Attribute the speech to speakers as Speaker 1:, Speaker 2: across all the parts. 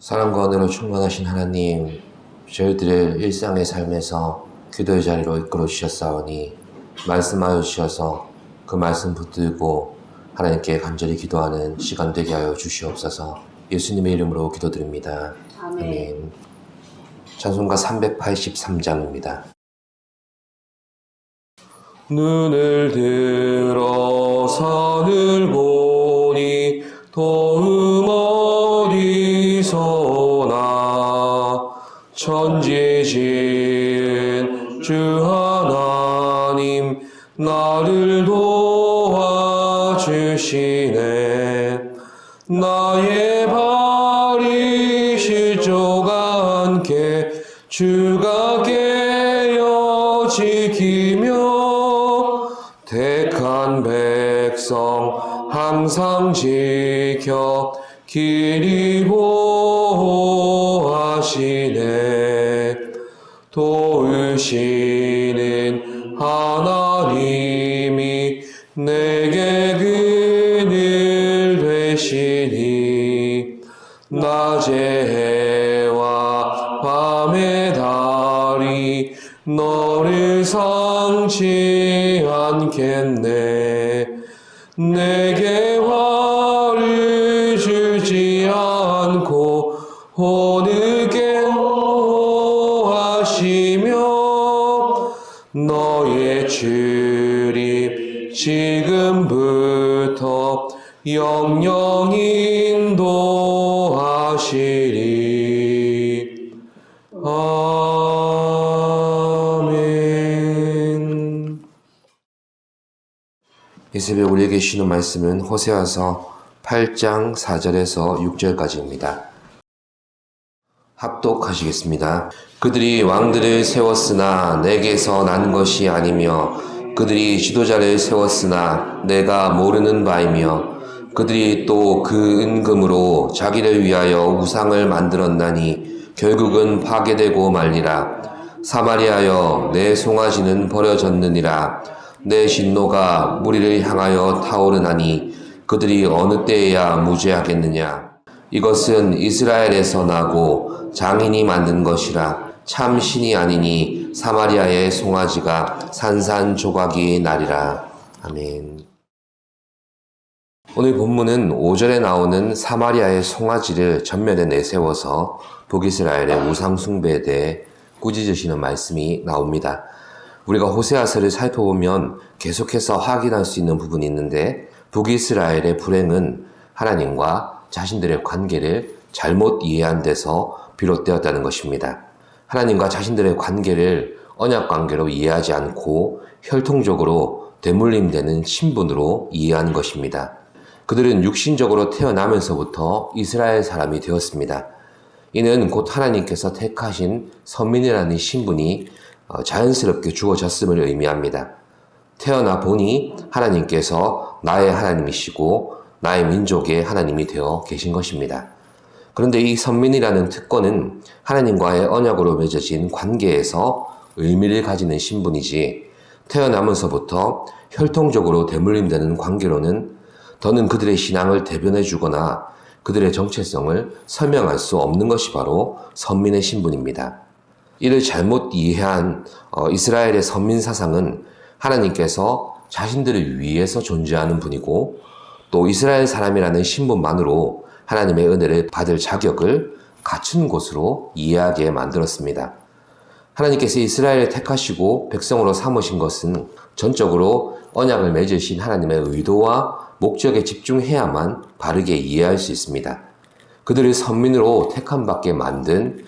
Speaker 1: 사랑과 은혜로 충만하신 하나님, 저희들을 일상의 삶에서 기도의 자리로 이끌어 주셨사오니 말씀하여 주셔서 그 말씀 붙들고 하나님께 간절히 기도하는 시간 되게 하여 주시옵소서. 예수님의 이름으로 기도드립니다. 아멘. 찬송가 383장입니다. 눈을 들어 산을 보니 도움 어디서나 천지 지은 주 하나님 나를 도와주시네. 나의 발이 실족 않게 주가 깨어 지키며 택한 백성 항상 지켜 길이 보호하시네. 도우시는 하나님이 내게 그늘 되시니 낮의 해와 밤의 달이 너를 상치 않겠네. 내게 화를 주지 않고 호르게 보호하시며 너의 출입 지금부터 영영 인도하시리. 아멘. 이 새벽 우리에게 주시는 말씀은 호세아서 8장 4절에서 6절까지입니다. 합독하시겠습니다. 그들이 왕들을 세웠으나 내게서 난 것이 아니며 그들이 지도자를 세웠으나 내가 모르는 바이며 그들이 또 그 은금으로 자기를 위하여 우상을 만들었나니 결국은 파괴되고 말리라. 사마리아여 내 송아지는 버려졌느니라. 내 진노가 무리를 향하여 타오르나니 그들이 어느 때에야 무죄하겠느냐. 이것은 이스라엘에서 나고 장인이 만든 것이라. 참 신이 아니니 사마리아의 송아지가 산산조각이 나리라. 아멘. 오늘 본문은 5절에 나오는 사마리아의 송아지를 전면에 내세워서 북이스라엘의 우상숭배에 대해 꾸짖으시는 말씀이 나옵니다. 우리가 호세아서를 살펴보면 계속해서 확인할 수 있는 부분이 있는데 북이스라엘의 불행은 하나님과 자신들의 관계를 잘못 이해한 데서 비롯되었다는 것입니다. 하나님과 자신들의 관계를 언약 관계로 이해하지 않고 혈통적으로 대물림되는 신분으로 이해하는 것입니다. 그들은 육신적으로 태어나면서부터 이스라엘 사람이 되었습니다. 이는 곧 하나님께서 택하신 선민이라는 신분이 자연스럽게 주어졌음을 의미합니다. 태어나 보니 하나님께서 나의 하나님이시고 나의 민족의 하나님이 되어 계신 것입니다. 그런데 이 선민이라는 특권은 하나님과의 언약으로 맺어진 관계에서 의미를 가지는 신분이지 태어나면서부터 혈통적으로 대물림되는 관계로는 더는 그들의 신앙을 대변해 주거나 그들의 정체성을 설명할 수 없는 것이 바로 선민의 신분입니다. 이를 잘못 이해한 이스라엘의 선민 사상은 하나님께서 자신들을 위해서 존재하는 분이고 또 이스라엘 사람이라는 신분만으로 하나님의 은혜를 받을 자격을 갖춘 곳으로 이해하게 만들었습니다. 하나님께서 이스라엘을 택하시고 백성으로 삼으신 것은 전적으로 언약을 맺으신 하나님의 의도와 목적에 집중해야만 바르게 이해할 수 있습니다. 그들을 선민으로 택함받게 만든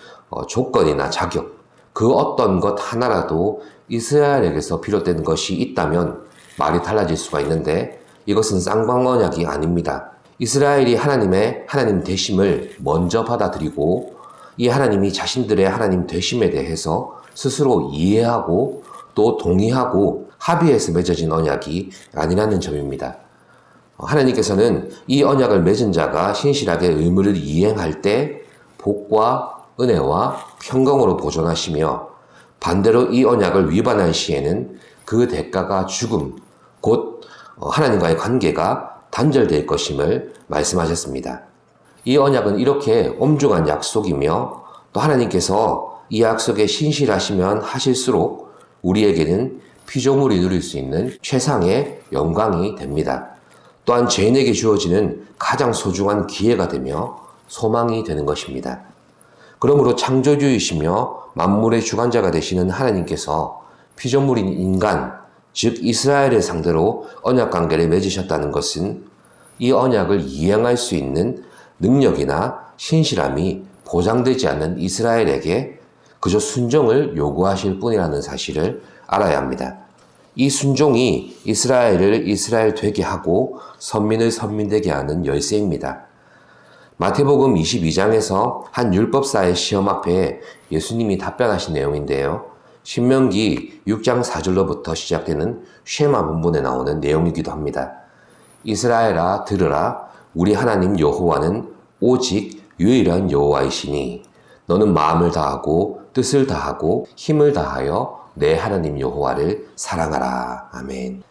Speaker 1: 조건이나 자격, 그 어떤 것 하나라도 이스라엘에게서 비롯된 것이 있다면 말이 달라질 수가 있는데 이것은 쌍방언약이 아닙니다. 이스라엘이 하나님의 하나님 되심을 먼저 받아들이고 이 하나님이 자신들의 하나님 되심에 대해서 스스로 이해하고 또 동의하고 합의해서 맺어진 언약이 아니라는 점입니다. 하나님께서는 이 언약을 맺은 자가 신실하게 의무를 이행할 때 복과 은혜와 평강으로 보존하시며 반대로 이 언약을 위반할 시에는 그 대가가 죽음, 곧 하나님과의 관계가 단절될 것임을 말씀하셨습니다. 이 언약은 이렇게 엄중한 약속이며 또 하나님께서 이 약속에 신실하시면 하실수록 우리에게는 피조물이 누릴 수 있는 최상의 영광이 됩니다. 또한 죄인에게 주어지는 가장 소중한 기회가 되며 소망이 되는 것입니다. 그러므로 창조주이시며 만물의 주관자가 되시는 하나님께서 피조물인 인간, 즉 이스라엘을 상대로 언약 관계를 맺으셨다는 것은 이 언약을 이행할 수 있는 능력이나 신실함이 보장되지 않는 이스라엘에게 그저 순종을 요구하실 뿐이라는 사실을 알아야 합니다. 이 순종이 이스라엘을 이스라엘 되게 하고 선민을 선민 되게 하는 열쇠입니다. 마태복음 22장에서 한 율법사의 시험 앞에 예수님이 답변하신 내용인데요. 신명기 6장 4절로부터 시작되는 쉐마 본문에 나오는 내용이기도 합니다. 이스라엘아 들으라, 우리 하나님 여호와는 오직 유일한 여호와이시니 너는 마음을 다하고 뜻을 다하고 힘을 다하여 내 하나님 여호와를 사랑하라. 아멘.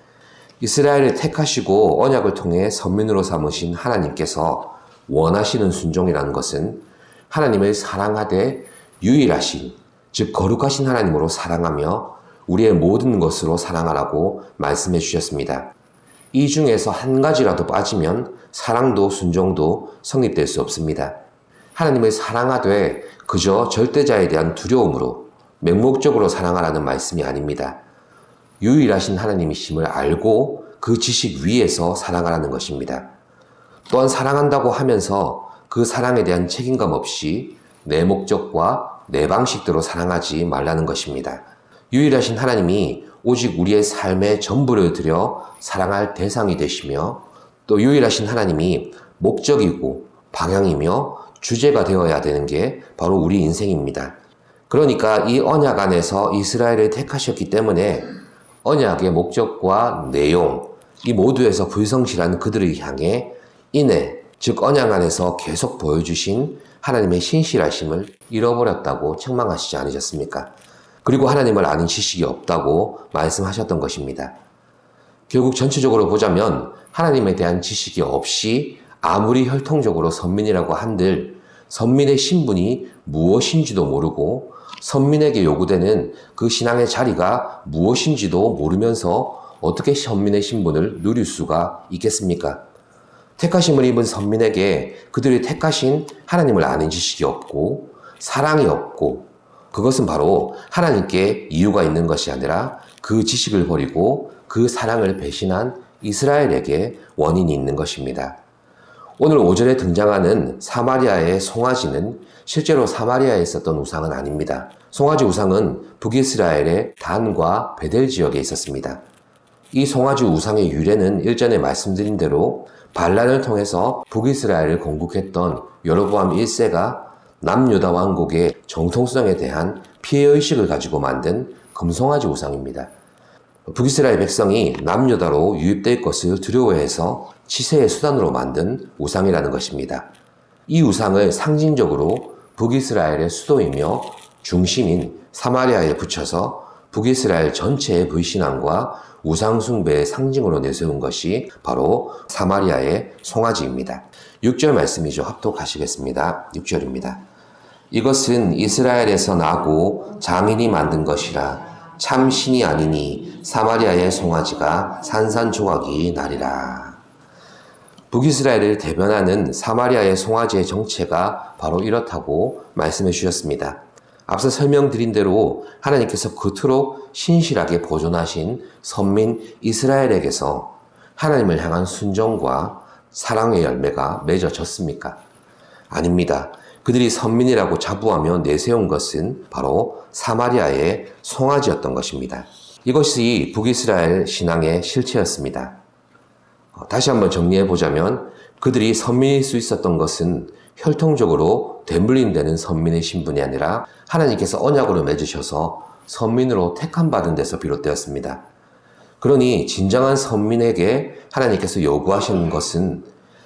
Speaker 1: 이스라엘을 택하시고 언약을 통해 선민으로 삼으신 하나님께서 원하시는 순종이라는 것은 하나님을 사랑하되 유일하신, 즉 거룩하신 하나님으로 사랑하며 우리의 모든 것으로 사랑하라고 말씀해 주셨습니다. 이 중에서 한 가지라도 빠지면 사랑도 순종도 성립될 수 없습니다. 하나님을 사랑하되 그저 절대자에 대한 두려움으로 맹목적으로 사랑하라는 말씀이 아닙니다. 유일하신 하나님이심을 알고 그 지식 위에서 사랑하라는 것입니다. 또한 사랑한다고 하면서 그 사랑에 대한 책임감 없이 내 목적과 내 방식대로 사랑하지 말라는 것입니다. 유일하신 하나님이 오직 우리의 삶의 전부를 들여 사랑할 대상이 되시며 또 유일하신 하나님이 목적이고 방향이며 주제가 되어야 되는 게 바로 우리 인생입니다. 그러니까 이 언약 안에서 이스라엘을 택하셨기 때문에 언약의 목적과 내용, 이 모두에서 불성실한 그들을 향해 인해, 즉 언약 안에서 계속 보여주신 하나님의 신실하심을 잃어버렸다고 책망하시지 않으셨습니까? 그리고 하나님을 아는 지식이 없다고 말씀하셨던 것입니다. 결국 전체적으로 보자면 하나님에 대한 지식이 없이 아무리 혈통적으로 선민이라고 한들 선민의 신분이 무엇인지도 모르고 선민에게 요구되는 그 신앙의 자리가 무엇인지도 모르면서 어떻게 선민의 신분을 누릴 수가 있겠습니까? 택하심을 입은 선민에게 그들이 택하신 하나님을 아는 지식이 없고 사랑이 없고 그것은 바로 하나님께 이유가 있는 것이 아니라 그 지식을 버리고 그 사랑을 배신한 이스라엘에게 원인이 있는 것입니다. 오늘 5절에 등장하는 사마리아의 송아지는 실제로 사마리아에 있었던 우상은 아닙니다. 송아지 우상은 북이스라엘의 단과 베델 지역에 있었습니다. 이 송아지 우상의 유래는 일전에 말씀드린 대로 반란을 통해서 북이스라엘을 건국했던 여로보암 1세가 남유다 왕국의 정통성에 대한 피해의식을 가지고 만든 금송아지 우상입니다. 북이스라엘 백성이 남유다로 유입될 것을 두려워해서 치세의 수단으로 만든 우상이라는 것입니다. 이 우상을 상징적으로 북이스라엘의 수도이며 중심인 사마리아에 붙여서 북이스라엘 전체의 불신앙과 우상숭배의 상징으로 내세운 것이 바로 사마리아의 송아지입니다. 6절 말씀이죠. 합독하시겠습니다. 6절입니다. 이것은 이스라엘에서 나고 장인이 만든 것이라 참 신이 아니니 사마리아의 송아지가 산산조각이 나리라. 북이스라엘을 대변하는 사마리아의 송아지의 정체가 바로 이렇다고 말씀해 주셨습니다. 앞서 설명드린 대로 하나님께서 그토록 신실하게 보존하신 선민 이스라엘에게서 하나님을 향한 순종과 사랑의 열매가 맺어졌습니까? 아닙니다. 그들이 선민이라고 자부하며 내세운 것은 바로 사마리아의 송아지였던 것입니다. 이것이 북이스라엘 신앙의 실체였습니다. 다시 한번 정리해보자면 그들이 선민일 수 있었던 것은 혈통적으로 되물림되는 선민의 신분이 아니라 하나님께서 언약으로 맺으셔서 선민으로 택함받은 데서 비롯되었습니다. 그러니 진정한 선민에게 하나님께서 요구하시는 것은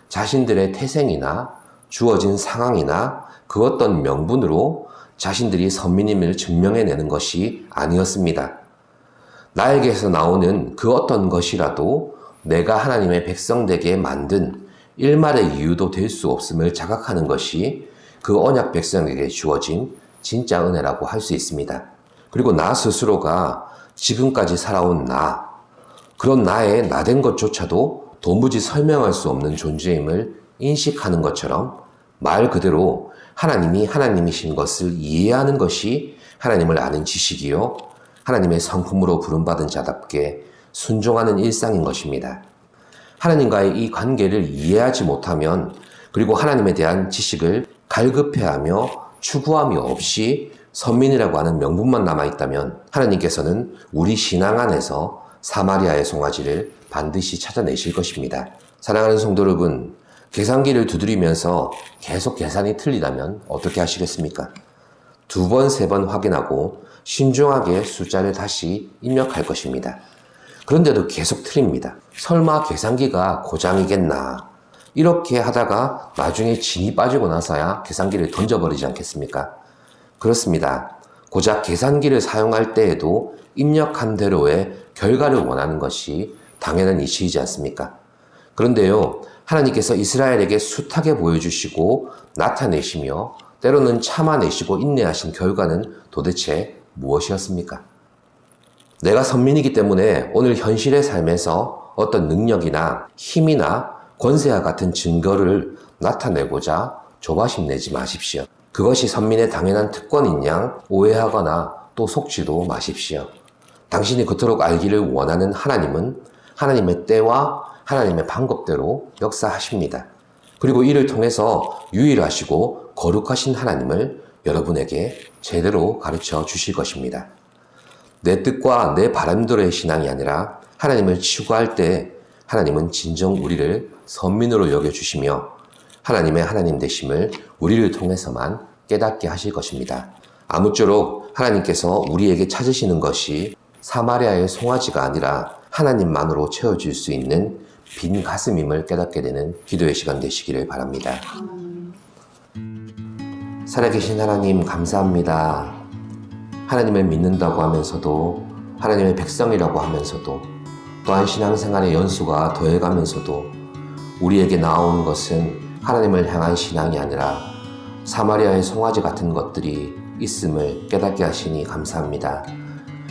Speaker 1: 자신들의 태생이나 주어진 상황이나 그 어떤 명분으로 자신들이 선민임을 증명해내는 것이 아니었습니다. 나에게서 나오는 그 어떤 것이라도 내가 하나님의 백성 되게 만든 일말의 이유도 될 수 없음을 자각하는 것이 그 언약 백성에게 주어진 진짜 은혜라고 할 수 있습니다. 그리고 나 스스로가 지금까지 살아온 그런 나의 나된 것조차도 도무지 설명할 수 없는 존재임을 인식하는 것처럼 말 그대로 하나님이 하나님이신 것을 이해하는 것이 하나님을 아는 지식이요, 하나님의 성품으로 부름받은 자답게 순종하는 일상인 것입니다. 하나님과의 이 관계를 이해하지 못하면, 그리고 하나님에 대한 지식을 갈급해하며 추구함이 없이 선민이라고 하는 명분만 남아있다면 하나님께서는 우리 신앙 안에서 사마리아의 송아지를 반드시 찾아내실 것입니다. 사랑하는 성도 여러분, 계산기를 두드리면서 계속 계산이 틀리다면 어떻게 하시겠습니까? 2번, 3번 확인하고 신중하게 숫자를 다시 입력할 것입니다. 그런데도 계속 틀립니다. 설마 계산기가 고장이겠나? 이렇게 하다가 나중에 진이 빠지고 나서야 계산기를 던져버리지 않겠습니까? 그렇습니다. 고작 계산기를 사용할 때에도 입력한 대로의 결과를 원하는 것이 당연한 이치이지 않습니까? 그런데요, 하나님께서 이스라엘에게 숱하게 보여주시고 나타내시며 때로는 참아내시고 인내하신 결과는 도대체 무엇이었습니까? 내가 선민이기 때문에 오늘 현실의 삶에서 어떤 능력이나 힘이나 권세와 같은 증거를 나타내고자 조바심 내지 마십시오. 그것이 선민의 당연한 특권인 양 오해하거나 또 속지도 마십시오. 당신이 그토록 알기를 원하는 하나님은 하나님의 때와 하나님의 방법대로 역사하십니다. 그리고 이를 통해서 유일하시고 거룩하신 하나님을 여러분에게 제대로 가르쳐 주실 것입니다. 내 뜻과 내 바람대로의 신앙이 아니라 하나님을 추구할 때 하나님은 진정 우리를 선민으로 여겨주시며 하나님의 하나님 되심을 우리를 통해서만 깨닫게 하실 것입니다. 아무쪼록 하나님께서 우리에게 찾으시는 것이 사마리아의 송아지가 아니라 하나님만으로 채워질 수 있는 빈 가슴임을 깨닫게 되는 기도의 시간 되시기를 바랍니다. 살아계신 하나님 감사합니다. 하나님을 믿는다고 하면서도, 하나님의 백성이라고 하면서도, 또한 신앙생활의 연수가 더해가면서도 우리에게 나오는 것은 하나님을 향한 신앙이 아니라 사마리아의 송아지 같은 것들이 있음을 깨닫게 하시니 감사합니다.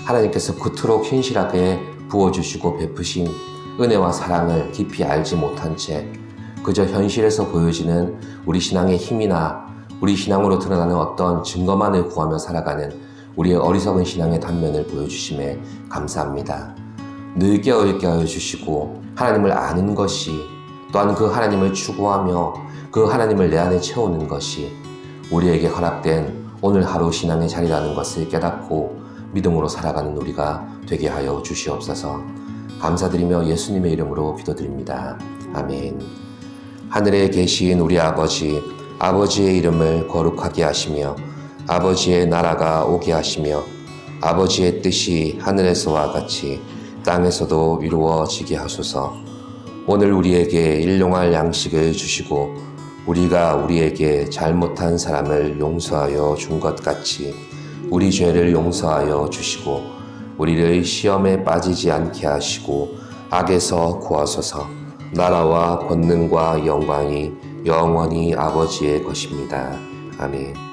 Speaker 1: 하나님께서 그토록 신실하게 부어주시고 베푸신 은혜와 사랑을 깊이 알지 못한 채 그저 현실에서 보여지는 우리 신앙의 힘이나 우리 신앙으로 드러나는 어떤 증거만을 구하며 살아가는 우리의 어리석은 신앙의 단면을 보여주심에 감사합니다. 늘 깨어있게 하여 주시고 하나님을 아는 것이, 또한 그 하나님을 추구하며 그 하나님을 내 안에 채우는 것이 우리에게 허락된 오늘 하루 신앙의 자리라는 것을 깨닫고 믿음으로 살아가는 우리가 되게 하여 주시옵소서. 감사드리며 예수님의 이름으로 기도드립니다. 아멘. 하늘에 계신 우리 아버지, 아버지의 이름을 거룩하게 하시며 아버지의 나라가 오게 하시며 아버지의 뜻이 하늘에서와 같이 땅에서도 이루어지게 하소서. 오늘 우리에게 일용할 양식을 주시고 우리가 우리에게 잘못한 사람을 용서하여 준 것 같이 우리 죄를 용서하여 주시고 우리를 시험에 빠지지 않게 하시고 악에서 구하소서. 나라와 권능과 영광이 영원히 아버지의 것입니다. 아멘.